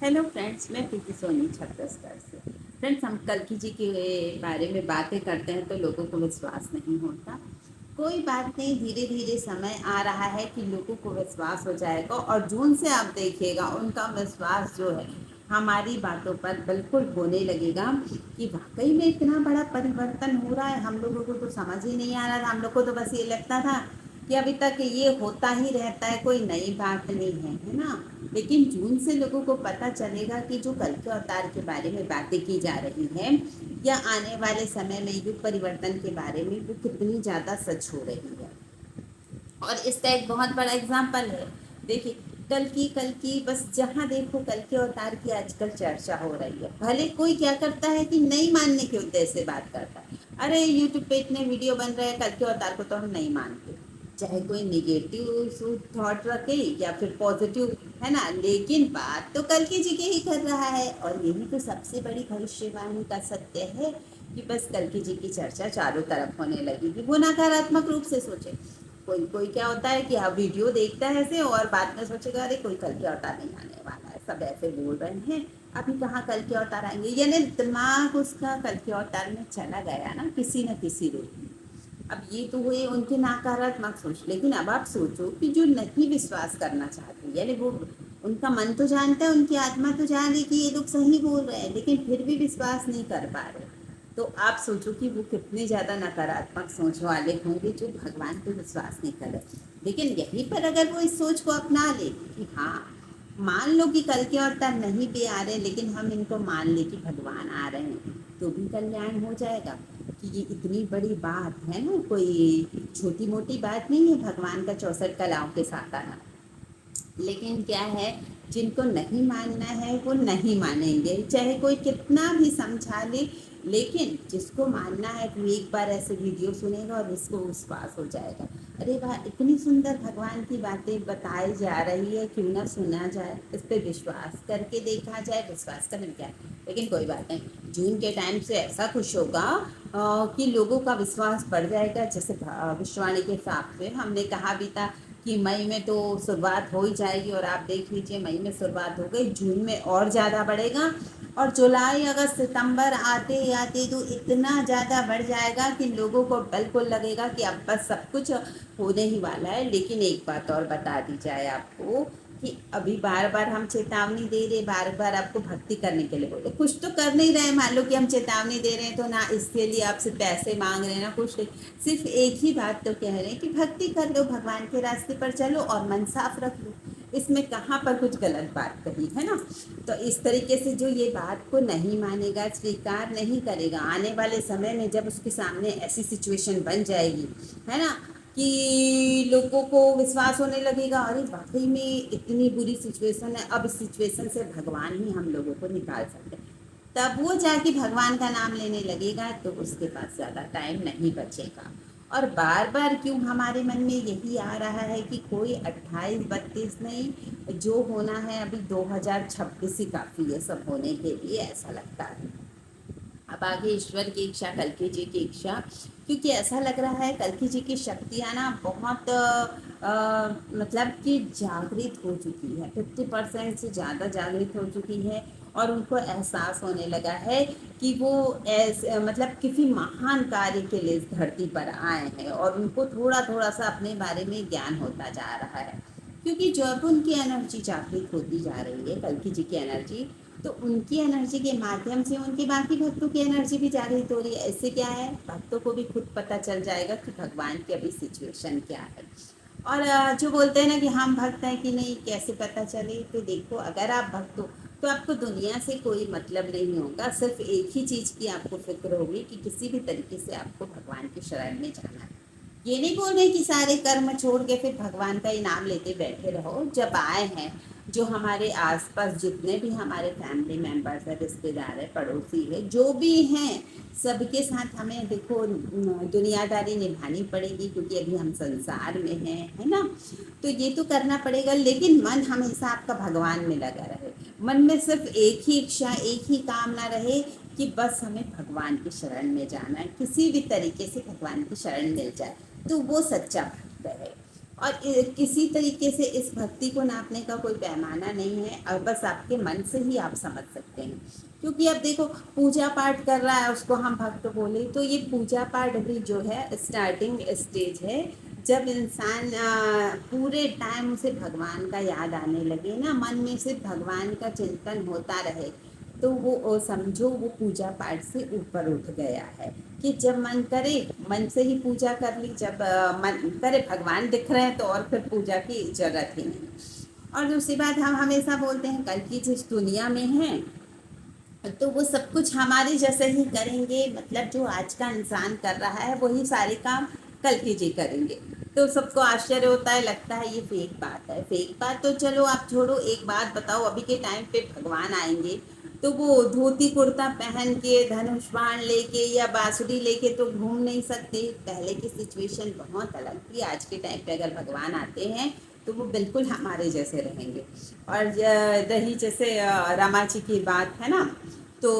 Hello friends, मैं प्रीति सोनी छत्तीसगढ़ से। Friends, हम कल्कि जी के बारे में बातें करते हैं तो लोगों को विश्वास नहीं होता। कोई बात नहीं, धीरे धीरे समय आ रहा है कि लोगों को विश्वास हो जाएगा और जून से आप देखिएगा उनका विश्वास जो है हमारी बातों पर बिल्कुल होने लगेगा कि वाकई में इतना बड़ा परिवर्तन हो रहा है। हम लोगों को तो समझ ही नहीं आ रहा था। हम लोग को तो बस ये लगता था कि अभी तक ये होता ही रहता है, कोई नई बात नहीं है ना। लेकिन जून से लोगों को पता चलेगा कि जो कल के अवतार के बारे में बातें की जा रही हैं या आने वाले समय में युग परिवर्तन के बारे में वो कितनी ज़्यादा सच हो रही है। और इसका एक बहुत बड़ा एग्जाम्पल है। देखिए, कल की बस जहाँ देखो कल के अवतार की आजकल चर्चा हो रही है। भले कोई क्या करता है कि नहीं मानने के उद्देश्य से बात करता है, अरे यूट्यूब पे इतने वीडियो बन रहे हैं कल के अवतार को तो हम नहीं मानते, चाहे कोई निगेटिव थॉट रखे या फिर पॉजिटिव, है ना। लेकिन बात तो कल की जी के ही कर रहा है और यही तो सबसे बड़ी भविष्यवाणी का सत्य है कि बस कल की जी की चर्चा चारों तरफ होने लगेगी। वो नकारात्मक रूप से सोचे। कोई कोई क्या होता है कि हाँ वीडियो देखता है ऐसे और बाद में सोचेगा अरे कोई कल के अवतार नहीं आने वाला है, सब ऐसे बोल रहे हैं, अभी कहाँ कल के अवतार आएंगे। यानी दिमाग उसका कल के अवतार में चला गया ना किसी न किसी रूप में। अब ये तो हुए उनके नकारात्मक सोच, लेकिन अब आप सोचो कि जो नहीं विश्वास करना चाहते, यानी वो उनका मन तो जानता है, उनकी आत्मा तो जान रही कि ये लोग सही बोल रहे हैं, लेकिन फिर भी विश्वास नहीं कर पा रहे। तो आप सोचो कि वो कितने ज़्यादा नकारात्मक सोच वाले होंगे जो भगवान पे विश्वास नहीं कर रहे। लेकिन यहीं पर अगर वो इस सोच को अपना ले कि हाँ, मान लो कि कल के अवतार नहीं भी आ रहे, लेकिन हम इनको मान ले कि भगवान आ रहे हैं, तो भी कल्याण हो जाएगा। कि ये इतनी बड़ी बात है ना, कोई छोटी मोटी बात नहीं है भगवान का 64 कलाओं के साथ आना। लेकिन क्या है, जिनको नहीं मानना है वो नहीं मानेंगे, चाहे कोई कितना भी समझा ले। लेकिन जिसको मानना है वो एक बार ऐसे वीडियो सुनेगा और उसको विश्वास हो जाएगा। अरे वाह, इतनी सुंदर भगवान की बातें बताई जा रही है, क्यों ना सुना जाए, इस पर विश्वास करके देखा जाए। विश्वास करने में क्या है? लेकिन कोई बात नहीं, जून के टाइम से ऐसा कुछ होगा कि लोगों का विश्वास बढ़ जाएगा। जैसे भविष्यवाणी के हिसाब से हमने कहा भी था कि मई में तो शुरुआत हो ही जाएगी, और आप देख लीजिए मई में शुरुआत हो गई, जून में और ज़्यादा बढ़ेगा, और जुलाई अगस्त सितंबर आते आते तो इतना ज़्यादा बढ़ जाएगा कि लोगों को बिल्कुल लगेगा कि अब बस सब कुछ होने ही वाला है। लेकिन एक बात और बता दी जाए आपको कि अभी बार बार हम चेतावनी दे रहे, बार बार आपको भक्ति करने के लिए बोले, कुछ तो कर नहीं रहे। मान लो कि हम चेतावनी दे रहे हैं तो ना इसके लिए आपसे पैसे मांग रहे हैं ना कुछ नहीं, सिर्फ एक ही बात तो कह रहे हैं कि भक्ति कर लो, भगवान के रास्ते पर चलो और मन साफ रख लो। इसमें कहाँ पर कुछ गलत बात कही है ना। तो इस तरीके से जो ये बात को नहीं मानेगा, स्वीकार नहीं करेगा, आने वाले समय में जब उसके सामने ऐसी सिचुएशन बन जाएगी, है ना, कि लोगों को विश्वास होने लगेगा अरे वाकई में इतनी बुरी सिचुएशन है, अब इस सिचुएशन से भगवान ही हम लोगों को निकाल सकते हैं, तब वो जाके भगवान का नाम लेने लगेगा। तो उसके पास ज़्यादा टाइम नहीं बचेगा। और बार बार क्यों हमारे मन में यही आ रहा है कि कोई 28-32 नहीं, जो होना है अभी 2026 ही काफ़ी है सब होने के लिए, ऐसा लगता है। अब आगे ईश्वर की इच्छा, कल्कि जी की इच्छा, क्योंकि ऐसा लग रहा है कल्कि जी की शक्तियाँ ना बहुत मतलब कि जागृत हो चुकी है, 50% से ज़्यादा जागृत हो चुकी है। और उनको एहसास होने लगा है कि वो ऐसे मतलब किसी महान कार्य के लिए इस धरती पर आए हैं, और उनको थोड़ा थोड़ा सा अपने बारे में ज्ञान होता जा रहा है। क्योंकि जब उनकी एनर्जी जागृत होती जा रही है, कल्कि जी की एनर्जी, तो उनकी एनर्जी के माध्यम से उनके बाकी भक्तों की एनर्जी भी जागृत हो रही है। ऐसे क्या है, भक्तों को भी खुद पता चल जाएगा कि भगवान की अभी सिचुएशन क्या है। और जो बोलते हैं ना कि हम भक्त हैं कि नहीं, कैसे पता चले, तो देखो अगर आप भक्त हो तो आपको दुनिया से कोई मतलब नहीं होगा। सिर्फ एक ही चीज़ की आपको फिक्र होगी कि किसी भी तरीके से आपको भगवान की शरण में जाना है। ये नहीं बोल रहे कि सारे कर्म छोड़ के फिर भगवान का इनाम लेते बैठे रहो। जब आए हैं, जो हमारे आसपास जितने भी हमारे फैमिली मेंबर्स हैं, रिश्तेदार हैं, पड़ोसी है, जो भी हैं, सबके साथ हमें देखो दुनियादारी निभानी पड़ेगी, क्योंकि अभी हम संसार में हैं, है ना। तो ये तो करना पड़ेगा, लेकिन मन हमेशा आपका भगवान में लगा रहे। मन में सिर्फ एक ही इच्छा, एक ही कामना रहे कि बस हमें भगवान की शरण में जाना है, किसी भी तरीके से भगवान की शरण मिल जाए, तो वो सच्चा भक्त है। और किसी तरीके से इस भक्ति को नापने का कोई पैमाना नहीं है, और बस आपके मन से ही आप समझ सकते हैं। क्योंकि अब देखो, पूजा पाठ कर रहा है उसको हम भक्त बोले, तो ये पूजा पाठ भी जो है स्टार्टिंग स्टेज है। जब इंसान पूरे टाइम उसे भगवान का याद आने लगे ना, मन में सिर्फ भगवान का चिंतन होता रहे, तो वो समझो वो पूजा पाठ से ऊपर उठ गया है। कि जब मन करे मन से ही पूजा कर ली, जब मन करे भगवान दिख रहे हैं तो और फिर पूजा की जरूरत ही नहीं। और दूसरी बात, हम हमेशा बोलते हैं कल की जिस दुनिया में है तो वो सब कुछ हमारे जैसे ही करेंगे, मतलब जो आज का इंसान कर रहा है वही सारे काम कल की जी करेंगे। तो सबको आश्चर्य होता है, लगता है ये फेक बात है। फेक बात तो चलो आप छोड़ो, एक बात बताओ, अभी के टाइम पे भगवान आएंगे तो वो धोती कुर्ता पहन के धनुष बाण लेके या बांसुरी लेके तो घूम नहीं सकते। पहले की सिचुएशन बहुत अलग थी। आज के टाइम पे अगर भगवान आते हैं तो वो बिल्कुल हमारे जैसे रहेंगे। और रही जैसे रमा जी की बात है ना, तो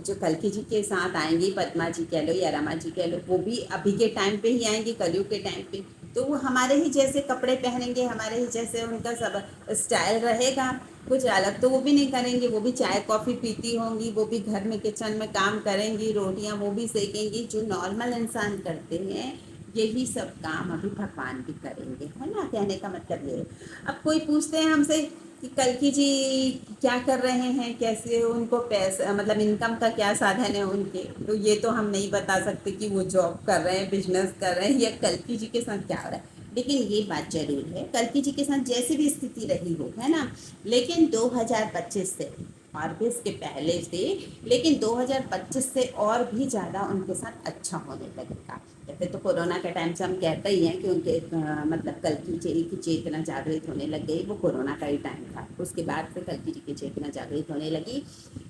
जो कल्कि जी के साथ आएंगी, पद्मा जी कह लो या रमा जी कह लो, वो भी अभी के टाइम पे ही आएंगी, कलयुग के टाइम पे। तो वो हमारे ही जैसे कपड़े पहनेंगे, हमारे ही जैसे उनका सब स्टाइल रहेगा। कुछ अलग तो वो भी नहीं करेंगी, वो भी चाय कॉफ़ी पीती होंगी, वो भी घर में किचन में काम करेंगी, रोटियां वो भी सेकेंगी, जो नॉर्मल इंसान करते हैं यही सब काम अभी भगवान भी करेंगे, है ना। कहने का मतलब ये है। अब कोई पूछते हैं हमसे कि कल्कि जी क्या कर रहे हैं, कैसे उनको पैसा मतलब इनकम का क्या साधन है उनके, तो ये तो हम नहीं बता सकते कि वो जॉब कर रहे हैं, बिजनेस कर रहे हैं, या कल्कि जी के साथ क्या हो रहा है। लेकिन ये बात जरूर है, कल्कि जी के साथ जैसी भी स्थिति रही हो, है ना, लेकिन 2025 से और भी इसके पहले से, लेकिन 2025 से और भी ज़्यादा उनके साथ अच्छा होने लगेगा। जैसे तो कोरोना के टाइम से हम कहते ही हैं कि उनके मतलब कल्कि जी की चेतना जागृत होने लग गई, वो कोरोना का ही टाइम था। उसके बाद से कल्कि जी की चेतना जागृत होने लगी।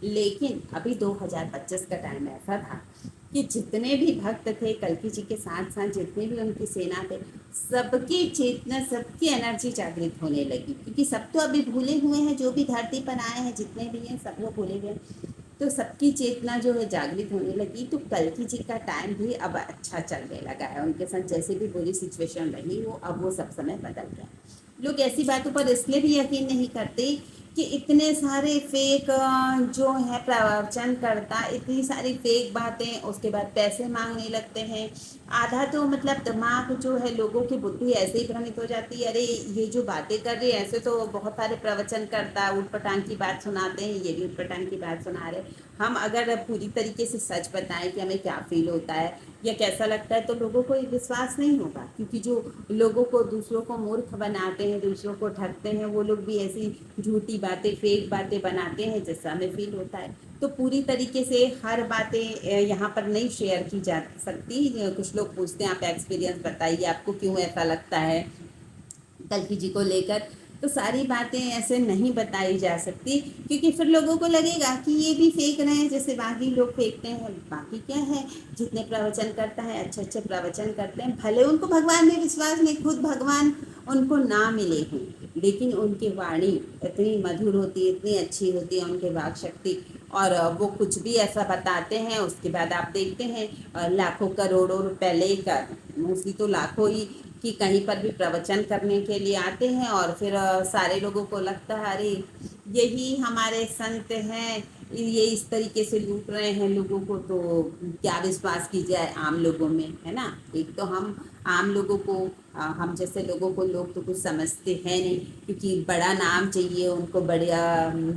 लेकिन अभी 2025 का टाइम ऐसा था कि जितने भी भक्त थे कल्कि जी के साथ साथ, जितने भी उनकी सेना थे, सबकी चेतना, सबकी एनर्जी जागृत होने लगी। क्योंकि सब तो अभी भूले हुए हैं, जो भी धरती पर आए हैं जितने भी हैं सब वो भूले हुए हैं। तो सबकी चेतना जो है जागृत होने लगी। तो कल्कि जी का टाइम भी अब अच्छा चलने लगा है। उनके साथ जैसे भी बुरी सिचुएशन रही हो, अब वो सब समय बदल गया। लोग ऐसी बातों पर इसलिए भी यकीन नहीं करते कि इतने सारे फेक जो है प्रवचन करता, इतनी सारी फेक बातें, उसके बाद पैसे मांगने लगते हैं। आधा तो मतलब दिमाग जो है, लोगों की बुद्धि ऐसे ही भ्रमित हो जाती है, अरे ये जो बातें कर रहे हैं ऐसे तो बहुत सारे प्रवचन करता है, उटपटांग की बात सुनाते हैं, ये भी उटपटांग की बात सुना रहे। हम अगर पूरी तरीके से सच बताएं कि हमें क्या फील होता है या कैसा लगता है, तो लोगों को विश्वास नहीं होगा। क्योंकि जो लोगों को, दूसरों को मूर्ख बनाते हैं, दूसरों को ठगते हैं, वो लोग भी ऐसी झूठी बातें, फेक बातें बनाते हैं जिससे हमें फील होता है। तो पूरी तरीके से हर बातें यहाँ पर नहीं शेयर की जा सकती। कुछ लोग पूछते हैं आप एक्सपीरियंस बताइए, आपको क्यों ऐसा लगता है कल्कि जी को लेकर। तो सारी बातें ऐसे नहीं बताई जा सकती, क्योंकि फिर लोगों को लगेगा कि ये भी फेंक रहे हैं जैसे बाकी लोग फेंकते हैं। बाकी क्या है, जितने प्रवचन करता है अच्छे अच्छे प्रवचन करते हैं, भले उनको भगवान में विश्वास नहीं, खुद भगवान उनको ना मिले हों, लेकिन उनकी वाणी इतनी मधुर होती है, इतनी अच्छी होती है उनकी वाक शक्ति। और वो कुछ भी ऐसा बताते हैं, उसके बाद आप देखते हैं लाखों करोड़ों रुपए लेकर, मोस्टली तो लाखों ही, कि कहीं पर भी प्रवचन करने के लिए आते हैं। और फिर सारे लोगों को लगता है अरे यही हमारे संत हैं, ये इस तरीके से लूट रहे हैं लोगों को, तो क्या विश्वास की जाए आम लोगों में, है ना। एक तो हम आम लोगों को, हम जैसे लोगों को लोग तो कुछ समझते हैं नहीं, क्योंकि बड़ा नाम चाहिए उनको, बढ़िया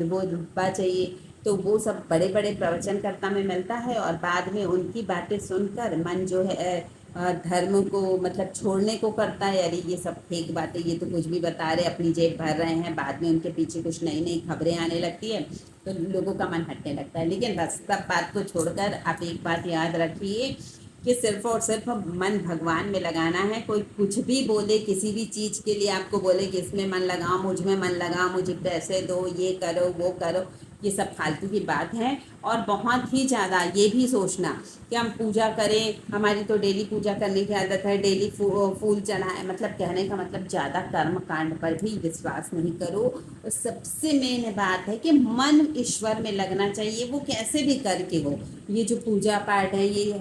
वो रुतबा चाहिए। तो वो सब बड़े बड़े प्रवचनकर्ता में मिलता है, और बाद में उनकी बातें सुनकर मन जो है धर्म को मतलब छोड़ने को करता है। अरे ये सब फेक बातें, ये तो कुछ भी बता रहे, अपनी जेब भर रहे हैं। बाद में उनके पीछे कुछ नई नई खबरें आने लगती है, तो लोगों का मन हटने लगता है। लेकिन बस सब बात को छोड़कर आप एक बात याद रखिए कि सिर्फ और सिर्फ मन भगवान में लगाना है। कोई कुछ भी बोले, किसी भी चीज़ के लिए आपको बोले कि इसमें मन लगाओ, मुझ में मन लगाओ, मुझे पैसे दो, ये करो वो करो, ये सब फालतू की बात है। और बहुत ही ज़्यादा ये भी सोचना कि हम पूजा करें, हमारी तो डेली पूजा करने की आदत है, डेली फूल चढ़ाएं, मतलब कहने का मतलब ज़्यादा कर्म कांड पर भी विश्वास नहीं करो। सबसे मेन बात है कि मन ईश्वर में लगना चाहिए, वो कैसे भी करके हो। ये जो पूजा पाठ है, ये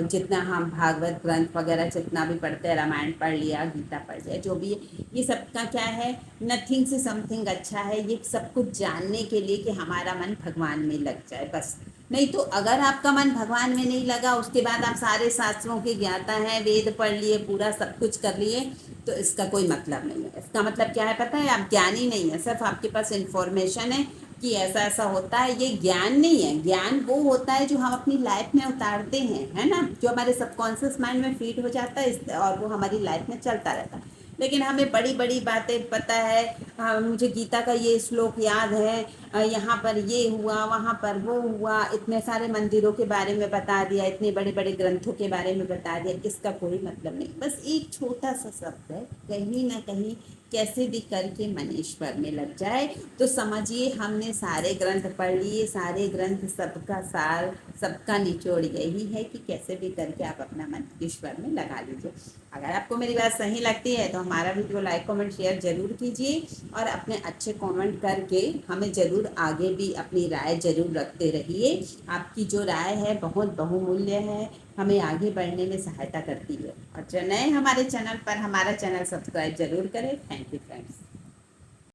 जितना हम भागवत ग्रंथ वगैरह जितना भी पढ़ते हैं, रामायण पढ़ लिया, गीता पढ़ लिया, जो भी है, ये सबका क्या है, नथिंग से समथिंग अच्छा है। ये सब कुछ जानने के लिए कि हमारा मन भगवान में लग जाए बस। नहीं तो अगर आपका मन भगवान में नहीं लगा, उसके बाद आप सारे शास्त्रों के ज्ञाता हैं, वेद पढ़ लिए, पूरा सब कुछ कर लिए, तो इसका कोई मतलब नहीं है। इसका मतलब क्या है पता है, आप ज्ञानी नहीं है, सिर्फ आपके पास इंफॉर्मेशन है कि ऐसा ऐसा होता है। ये ज्ञान नहीं है। ज्ञान वो होता है जो हम अपनी लाइफ में उतारते हैं, है ना, जो हमारे सबकॉन्शियस माइंड में फीड हो जाता है और वो हमारी लाइफ में चलता रहता है। लेकिन हमें बड़ी बड़ी बातें पता है, हाँ, मुझे गीता का ये श्लोक याद है, यहाँ पर ये हुआ, वहाँ पर वो हुआ, इतने सारे मंदिरों के बारे में बता दिया, इतने बड़े बड़े ग्रंथों के बारे में बता दिया, इसका कोई मतलब नहीं। बस एक छोटा सा शब्द है, कहीं ना कहीं कैसे भी करके मन ईश्वर में लग जाए, तो समझिए हमने सारे ग्रंथ पढ़ लिए। सारे ग्रंथ सबका सार, सबका निचोड़ यही है कि कैसे भी करके आप अपना मन ईश्वर में लगा लीजिए। अगर आपको मेरी बात सही लगती है तो हमारा वीडियो लाइक कमेंट शेयर ज़रूर कीजिए, और अपने अच्छे कमेंट करके हमें ज़रूर आगे भी अपनी राय ज़रूर रखते रहिए। आपकी जो राय है बहुत बहुमूल्य है, हमें आगे बढ़ने में सहायता करती है। और जो नए हमारे चैनल पर, हमारा चैनल सब्सक्राइब ज़रूर करें। Thank you friends.